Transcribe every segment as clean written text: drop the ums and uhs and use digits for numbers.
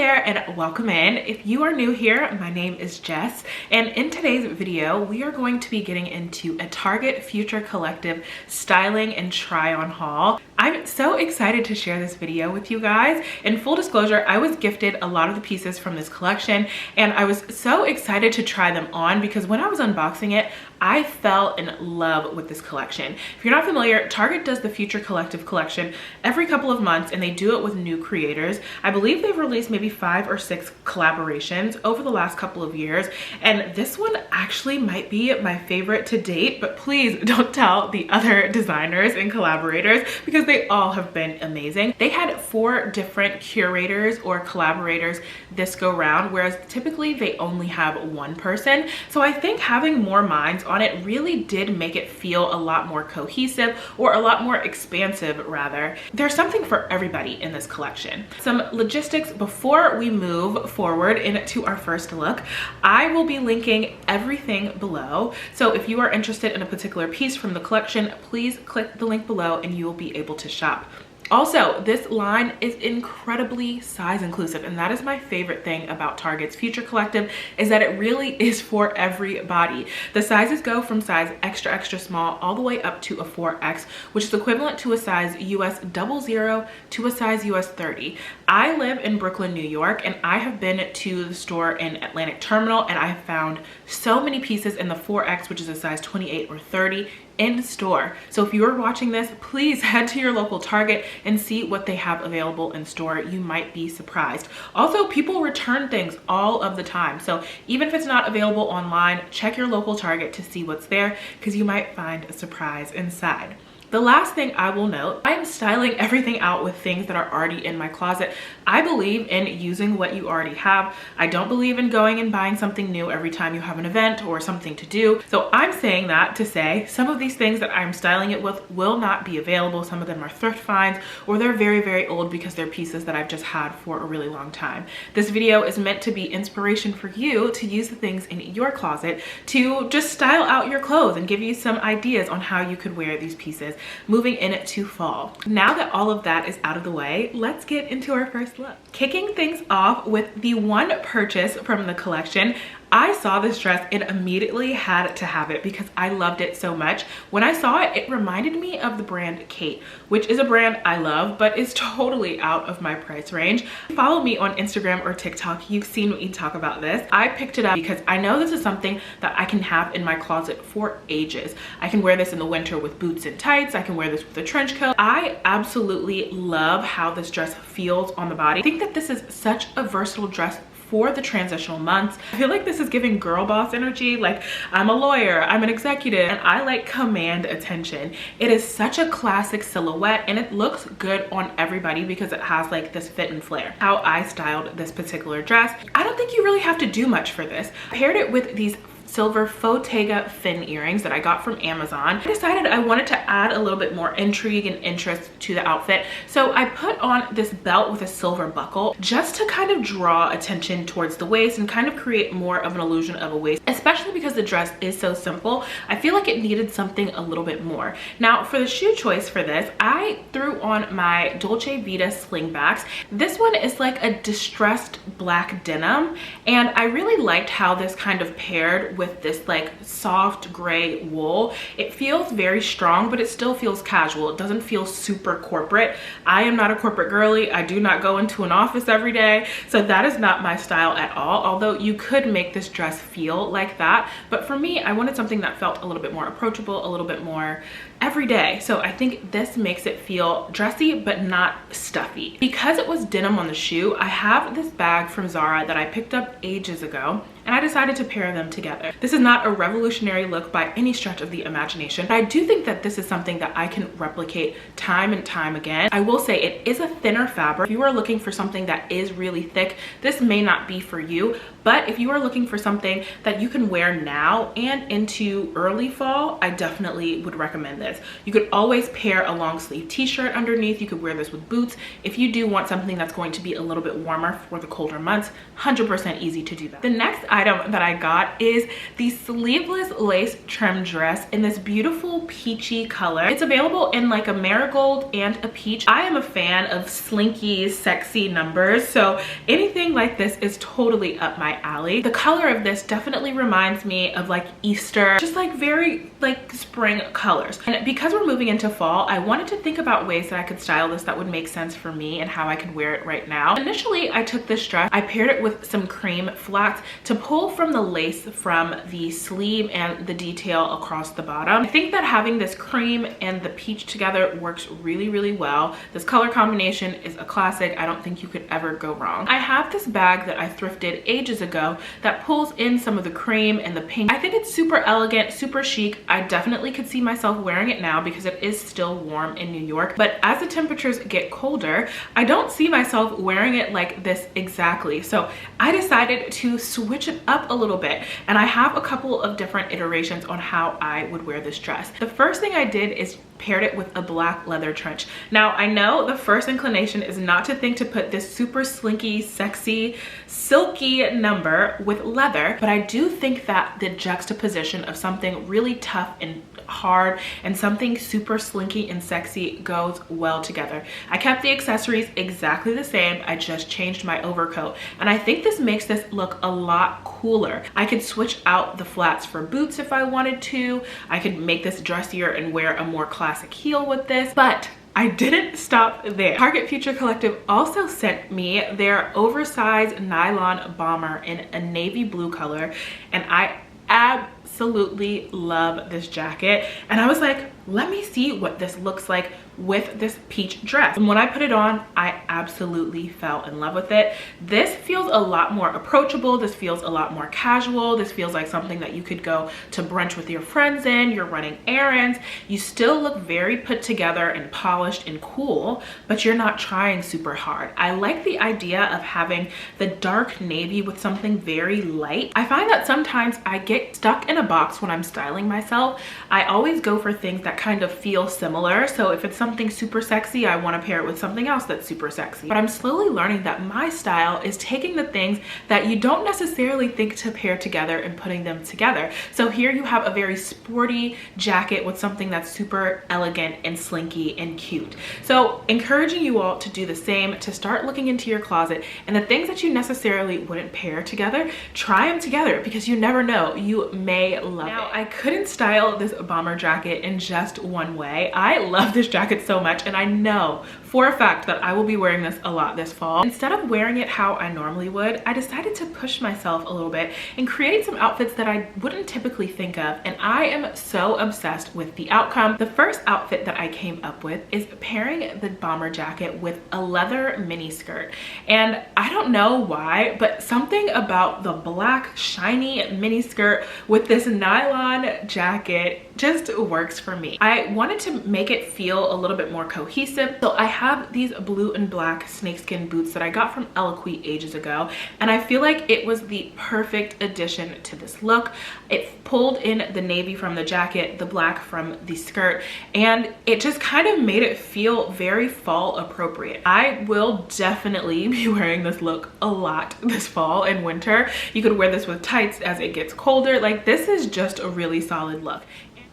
there and welcome in. If you are new here, my name is Jess, and in today's video we are going to be getting into a Target Future Collective styling and try on haul. I'm so excited to share this video with you guys. In full disclosure, I was gifted a lot of the pieces from this collection and I was so excited to try them on because when I was unboxing it, I fell in love with this collection. If you're not familiar, Target does the Future Collective collection every couple of months and they do it with new creators. I believe they've released maybe 5 or 6 collaborations over the last couple of years, and this one actually might be my favorite to date, but please don't tell the other designers and collaborators because they all have been amazing. They had 4 different curators or collaborators this go round, whereas typically they only have one person. So I think having more minds on it really did make it feel a lot more cohesive, or a lot more expansive rather. There's something for everybody in this collection. Some logistics before we move forward into our first look. I will be linking everything below. So if you are interested in a particular piece from the collection, please click the link below and you will be able to shop. Also, this line is incredibly size inclusive, and that is my favorite thing about Target's Future Collective, is that it really is for everybody. The sizes go from size extra extra small all the way up to a 4X, which is equivalent to a size US 00 to a size US 30. I live in Brooklyn, New York, and I have been to the store in Atlantic Terminal and I have found so many pieces in the 4X, which is a size 28 or 30, in store. So if you are watching this, please head to your local Target and see what they have available in store. You might be surprised. Also, people return things all of the time. So even if it's not available online, check your local Target to see what's there because you might find a surprise inside. The last thing I will note, I'm styling everything out with things that are already in my closet. I believe in using what you already have. I don't believe in going and buying something new every time you have an event or something to do. So I'm saying that to say some of these things that I'm styling it with will not be available. Some of them are thrift finds, or they're very, very old because they're pieces that I've just had for a really long time. This video is meant to be inspiration for you to use the things in your closet to just style out your clothes and give you some ideas on how you could wear these pieces moving into fall. Now that all of that is out of the way, let's get into our first look. Kicking things off with the one purchase from the collection. I saw this dress and immediately had to have it because I loved it so much. When I saw it, it reminded me of the brand Kate, which is a brand I love, but is totally out of my price range. If you follow me on Instagram or TikTok, you've seen me talk about this. I picked it up because I know this is something that I can have in my closet for ages. I can wear this in the winter with boots and tights. I can wear this with a trench coat. I absolutely love how this dress feels on the body. I think that this is such a versatile dress for the transitional months. I feel like this is giving girl boss energy. Like, I'm a lawyer, I'm an executive, and I like command attention. It is such a classic silhouette and it looks good on everybody because it has like this fit and flare. How I styled this particular dress, I don't think you really have to do much for this. I paired it with these silver Bottega fin earrings that I got from Amazon. I decided I wanted to add a little bit more intrigue and interest to the outfit. So I put on this belt with a silver buckle just to kind of draw attention towards the waist and kind of create more of an illusion of a waist, especially because the dress is so simple. I feel like it needed something a little bit more. Now for the shoe choice for this, I threw on my Dolce Vita slingbacks. This one is like a distressed black denim, and I really liked how this kind of paired with this like soft gray wool. It feels very strong, but it still feels casual. It doesn't feel super corporate. I am not a corporate girly. I do not go into an office every day, so that is not my style at all, although you could make this dress feel like that. But for me, I wanted something that felt a little bit more approachable, a little bit more every day. So I think this makes it feel dressy but not stuffy. Because it was denim on the shoe, I have this bag from Zara that I picked up ages ago, and I decided to pair them together. This is not a revolutionary look by any stretch of the imagination, but I do think that this is something that I can replicate time and time again. I will say it is a thinner fabric. If you are looking for something that is really thick, this may not be for you, but if you are looking for something that you can wear now and into early fall, I definitely would recommend this. You could always pair a long sleeve t-shirt underneath. You could wear this with boots. If you do want something that's going to be a little bit warmer for the colder months, 100% easy to do that. The next item that I got is the sleeveless lace trim dress in this beautiful peachy color. It's available in like a marigold and a peach. I am a fan of slinky, sexy numbers, so anything like this is totally up my alley. The color of this definitely reminds me of like Easter, just like very like spring colors. And because we're moving into fall, I wanted to think about ways that I could style this that would make sense for me and how I could wear it right now. Initially, I took this dress, I paired it with some cream flats to pull from the lace from the sleeve and the detail across the bottom. I think that having this cream and the peach together works really, really well. This color combination is a classic. I don't think you could ever go wrong. I have this bag that I thrifted ages ago that pulls in some of the cream and the pink. I think it's super elegant, super chic. I definitely could see myself wearing it now because it is still warm in New York, but as the temperatures get colder, I don't see myself wearing it like this exactly. So I decided to switch it up a little bit, and I have a couple of different iterations on how I would wear this dress. The first thing I did is paired it with a black leather trench. Now, I know the first inclination is not to think to put this super slinky, sexy, silky number with leather, but I do think that the juxtaposition of something really tough and hard and something super slinky and sexy goes well together. I kept the accessories exactly the same. I just changed my overcoat, and I think this makes this look a lot cooler. I could switch out the flats for boots if I wanted to. I could make this dressier and wear a more classic heel with this, but I didn't stop there. Target Future Collective also sent me their oversized nylon bomber in a navy blue color, and I absolutely love this jacket. And I was like, let me see what this looks like with this peach dress. And when I put it on, I absolutely fell in love with it. This feels a lot more approachable. This feels a lot more casual. This feels like something that you could go to brunch with your friends in. You're running errands. You still look very put together and polished and cool, but you're not trying super hard. I like the idea of having the dark navy with something very light. I find that sometimes I get stuck in a box when I'm styling myself. I always go for things that kind of feel similar. So if it's something super sexy, I want to pair it with something else that's super sexy. But I'm slowly learning that my style is taking the things that you don't necessarily think to pair together and putting them together. So here you have a very sporty jacket with something that's super elegant and slinky and cute. So encouraging you all to do the same, to start looking into your closet, and the things that you necessarily wouldn't pair together, try them together, because you never know, you may love it. Now, I couldn't style this bomber jacket in just one way. I love this jacket so much, and I know for a fact that I will be wearing this a lot this fall. Instead of wearing it how I normally would, I decided to push myself a little bit and create some outfits that I wouldn't typically think of, and I am so obsessed with the outcome. The first outfit that I came up with is pairing the bomber jacket with a leather mini skirt. And I don't know why, but something about the black shiny mini skirt with this nylon jacket just works for me. I wanted to make it feel a little bit more cohesive, so I have these blue and black snakeskin boots that I got from Eloquii ages ago, and I feel like it was the perfect addition to this look. It pulled in the navy from the jacket, the black from the skirt, and it just kind of made it feel very fall appropriate. I will definitely be wearing this look a lot this fall and winter. You could wear this with tights as it gets colder. Like, this is just a really solid look.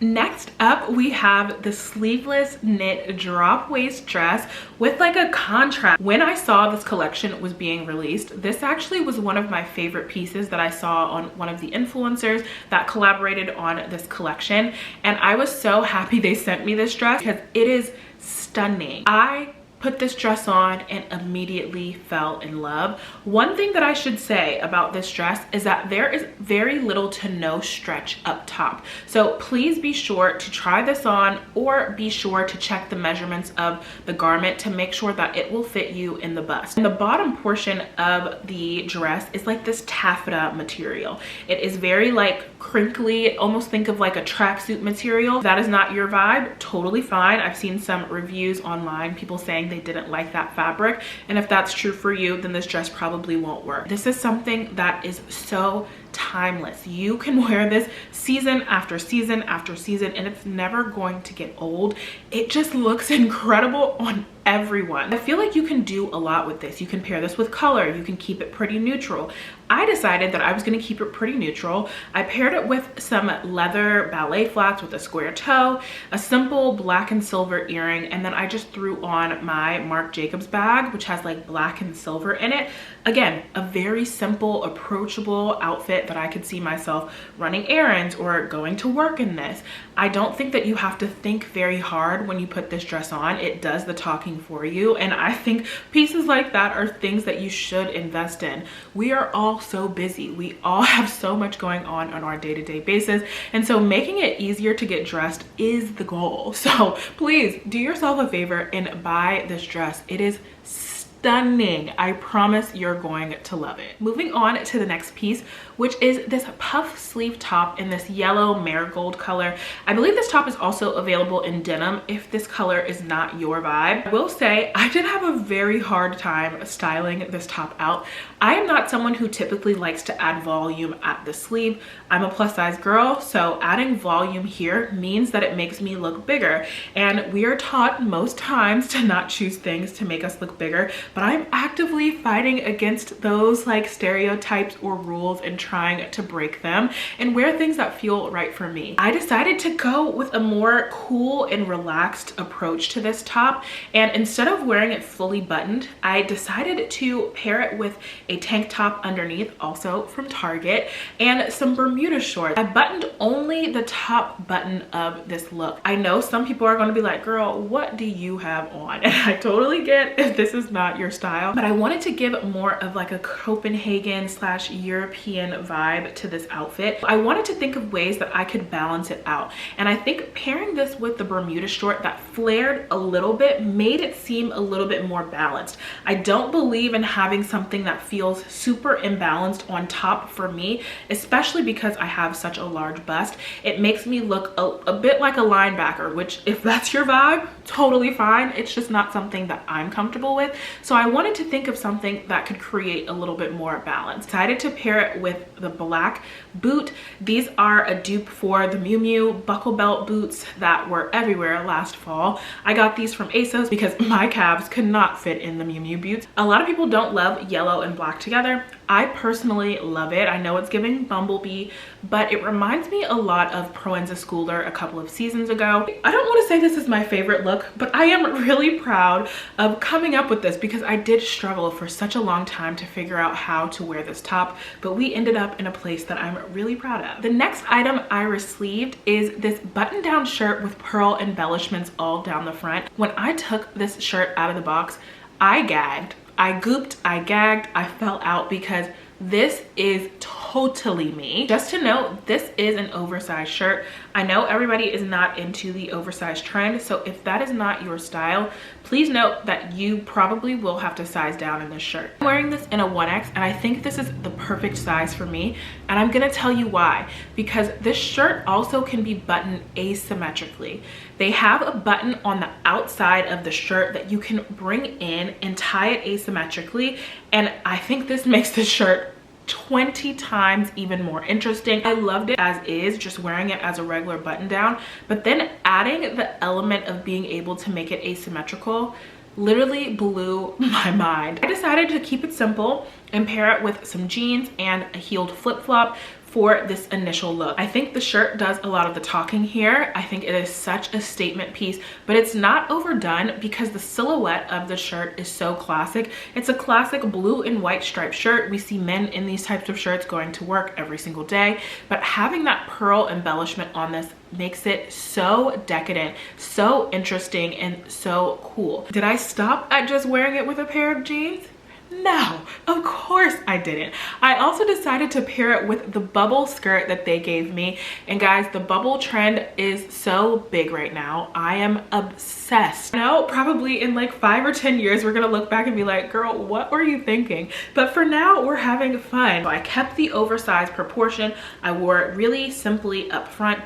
Next up, we have the sleeveless knit drop waist dress with like a contrast. When I saw this collection was being released, this actually was one of my favorite pieces that I saw on one of the influencers that collaborated on this collection. And I was so happy they sent me this dress because it is stunning. I put this dress on and immediately fell in love. One thing that I should say about this dress is that there is very little to no stretch up top. So please be sure to try this on, or be sure to check the measurements of the garment to make sure that it will fit you in the bust. And the bottom portion of the dress is like this taffeta material. It is very like crinkly, almost think of like a tracksuit material. If that is not your vibe, totally fine. I've seen some reviews online, people saying they didn't like that fabric, and if that's true for you, then this dress probably won't work. This is something that is so timeless. You can wear this season after season after season and it's never going to get old. It just looks incredible on everyone. I feel like you can do a lot with this. You can pair this with color. You can keep it pretty neutral. I decided that I was going to keep it pretty neutral. I paired it with some leather ballet flats with a square toe, a simple black and silver earring, and then I just threw on my Marc Jacobs bag, which has like black and silver in it. Again, a very simple, approachable outfit that I could see myself running errands or going to work in this. I don't think that you have to think very hard when you put this dress on. It does the talking for you, and I think pieces like that are things that you should invest in. We are all so busy. We all have so much going on our day-to-day basis, and so making it easier to get dressed is the goal. So please do yourself a favor and buy this dress. It is stunning. I promise you're going to love it. Moving on to the next piece, which is this puff sleeve top in this yellow marigold color. I believe this top is also available in denim if this color is not your vibe. I will say I did have a very hard time styling this top out. I am not someone who typically likes to add volume at the sleeve. I'm a plus size girl, so adding volume here means that it makes me look bigger. And we are taught most times to not choose things to make us look bigger, but I'm actively fighting against those like stereotypes or rules and trying to break them and wear things that feel right for me. I decided to go with a more cool and relaxed approach to this top, and instead of wearing it fully buttoned, I decided to pair it with a tank top underneath, also from Target, and some Bermuda shorts. I buttoned only the top button of this look. I know some people are going to be like, girl, what do you have on? And I totally get if this is not your style, but I wanted to give more of like a Copenhagen / European vibe to this outfit. I wanted to think of ways that I could balance it out, and I think pairing this with the Bermuda short that flared a little bit made it seem a little bit more balanced. I don't believe in having something that feels super imbalanced on top for me, especially because I have such a large bust. It makes me look a bit like a linebacker, which if that's your vibe, totally fine. It's just not something that I'm comfortable with. So I wanted to think of something that could create a little bit more balance. Decided to pair it with the black boot. These are a dupe for the Miu Miu buckle belt boots that were everywhere last fall. I got these from ASOS because my calves could not fit in the Miu Miu boots. A lot of people don't love yellow and black together. I personally love it. I know it's giving Bumblebee, but it reminds me a lot of Proenza Schooler a couple of seasons ago. I don't want to say this is my favorite look, but I am really proud of coming up with this because I did struggle for such a long time to figure out how to wear this top, but we ended up in a place that I'm really proud of. The next item I received is this button-down shirt with pearl embellishments all down the front. When I took this shirt out of the box, I gagged. I gooped, I gagged, I fell out because this is totally me. Just to note, this is an oversized shirt. I know everybody is not into the oversized trend, so if that is not your style, please note that you probably will have to size down in this shirt. I'm wearing this in a 1X, and I think this is the perfect size for me, and I'm gonna tell you why. Because this shirt also can be buttoned asymmetrically. They have a button on the outside of the shirt that you can bring in and tie it asymmetrically, and I think this makes this shirt 20 times even more interesting. I loved it as is, just wearing it as a regular button down, but then adding the element of being able to make it asymmetrical literally blew my mind. I decided to keep it simple and pair it with some jeans and a heeled flip-flop for this initial look. I think the shirt does a lot of the talking here. I think it is such a statement piece, but it's not overdone because the silhouette of the shirt is so classic. It's a classic blue and white striped shirt. We see men in these types of shirts going to work every single day, but having that pearl embellishment on this makes it so decadent, so interesting, and so cool. Did I stop at just wearing it with a pair of jeans? No, of course I didn't. I also decided to pair it with the bubble skirt that they gave me. And guys, the bubble trend is so big right now. I am obsessed. I know probably in like 5 or 10 years, we're gonna look back and be like, girl, what were you thinking? But for now, we're having fun. So I kept the oversized proportion. I wore it really simply up front.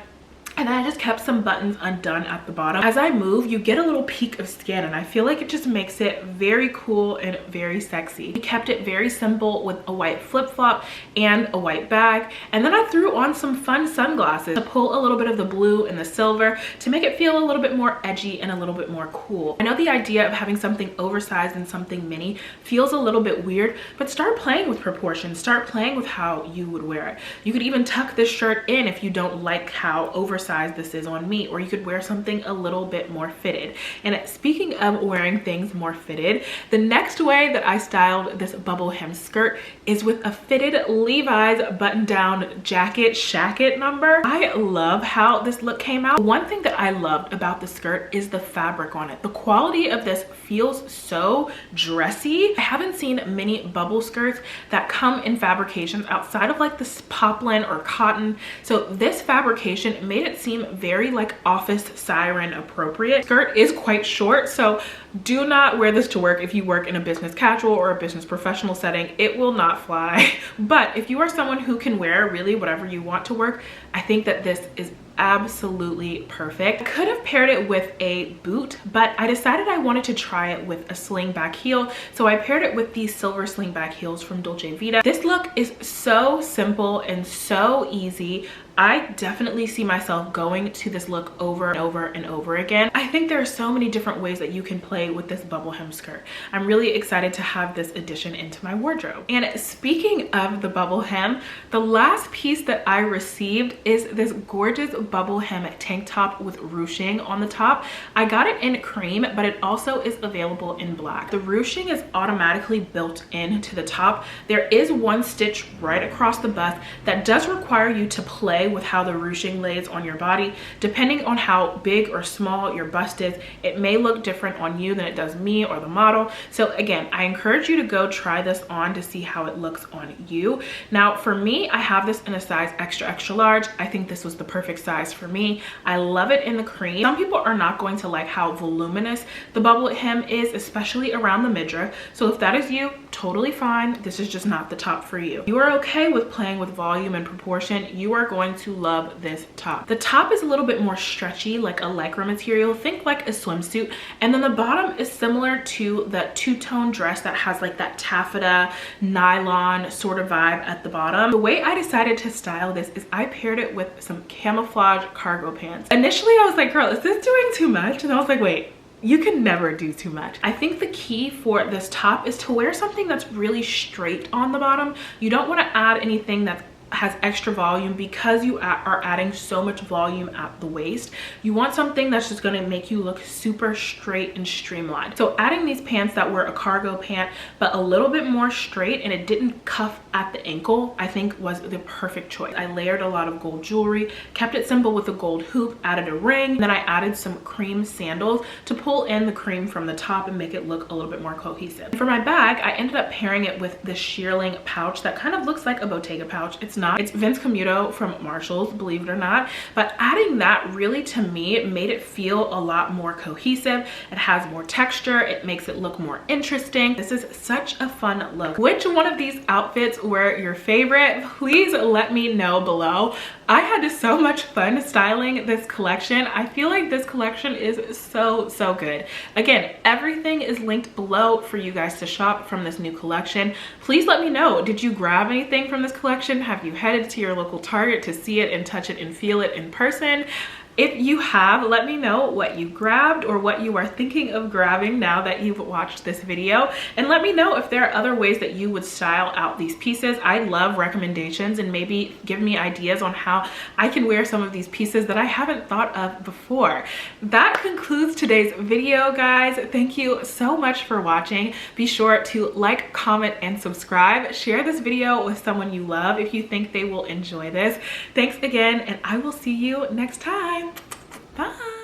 And then I just kept some buttons undone at the bottom. As I move, you get a little peek of skin, and I feel like it just makes it very cool and very sexy. We kept it very simple with a white flip-flop and a white bag. And then I threw on some fun sunglasses to pull a little bit of the blue and the silver to make it feel a little bit more edgy and a little bit more cool. I know the idea of having something oversized and something mini feels a little bit weird, but start playing with proportions. Start playing with how you would wear it. You could even tuck this shirt in if you don't like how oversized this is on me, or you could wear something a little bit more fitted. And speaking of wearing things more fitted, the next way that I styled this bubble hem skirt is with a fitted Levi's button down jacket shacket number. I love how this look came out. One thing that I loved about the skirt is the fabric on it. The quality of this feels so dressy. I haven't seen many bubble skirts that come in fabrications outside of like this poplin or cotton. So this fabrication made it seem very like office siren appropriate. Skirt is quite short, so do not wear this to work if you work in a business casual or a business professional setting. It will not fly. But if you are someone who can wear really whatever you want to work, I think that this is absolutely perfect. I could have paired it with a boot, but I decided I wanted to try it with a slingback heel. So I paired it with these silver slingback heels from Dolce Vita. This look is so simple and so easy. I definitely see myself going to this look over and over and over again. I think there are so many different ways that you can play with this bubble hem skirt. I'm really excited to have this addition into my wardrobe. And speaking of the bubble hem, the last piece that I received is this gorgeous bubble hem tank top with ruching on the top. I got it in cream, but it also is available in black. The ruching is automatically built into the top. There is one stitch right across the bust that does require you to play with how the ruching lays on your body. Depending on how big or small your bust is, it may look different on you than it does me or the model. So again, I encourage you to go try this on to see how it looks on you. Now for me, I have this in a size extra large. I think this was the perfect size for me. I love it in the cream. Some people are not going to like how voluminous the bubble hem is, especially around the midriff. So if that is you, totally fine. This is just not the top for you. You are okay with playing with volume and proportion, you are going to love this top. The top is a little bit more stretchy, like a lycra material. Think like a swimsuit. And then the bottom is similar to the two-tone dress that has like that taffeta nylon sort of vibe at the bottom. The way I decided to style this is I paired it with some camouflage cargo pants. Initially I was like, girl, is this doing too much? And I was like, wait, you can never do too much. I think the key for this top is to wear something that's really straight on the bottom. You don't want to add anything that's has extra volume because you are adding so much volume at the waist. You want something that's just going to make you look super straight and streamlined. So adding these pants that were a cargo pant but a little bit more straight and it didn't cuff at the ankle, I think was the perfect choice. I layered a lot of gold jewelry, kept it simple with a gold hoop, added a ring, then I added some cream sandals to pull in the cream from the top and make it look a little bit more cohesive. For my bag, I ended up pairing it with this shearling pouch that kind of looks like a Bottega pouch. It's not. It's Vince Camuto from Marshalls, believe it or not. But adding that really, to me, made it feel a lot more cohesive. It has more texture. It makes it look more interesting. This is such a fun look. Which one of these outfits were your favorite? Please let me know below. I had so much fun styling this collection. I feel like this collection is so good. Again, everything is linked below for you guys to shop from this new collection. Please let me know, did you grab anything from this collection? Have you headed to your local Target to see it and touch it and feel it in person? If you have, let me know what you grabbed or what you are thinking of grabbing now that you've watched this video. And let me know if there are other ways that you would style out these pieces. I love recommendations, and maybe give me ideas on how I can wear some of these pieces that I haven't thought of before. That concludes today's video, guys. Thank you so much for watching. Be sure to like, comment, and subscribe. Share this video with someone you love if you think they will enjoy this. Thanks again, and I will see you next time. Bye.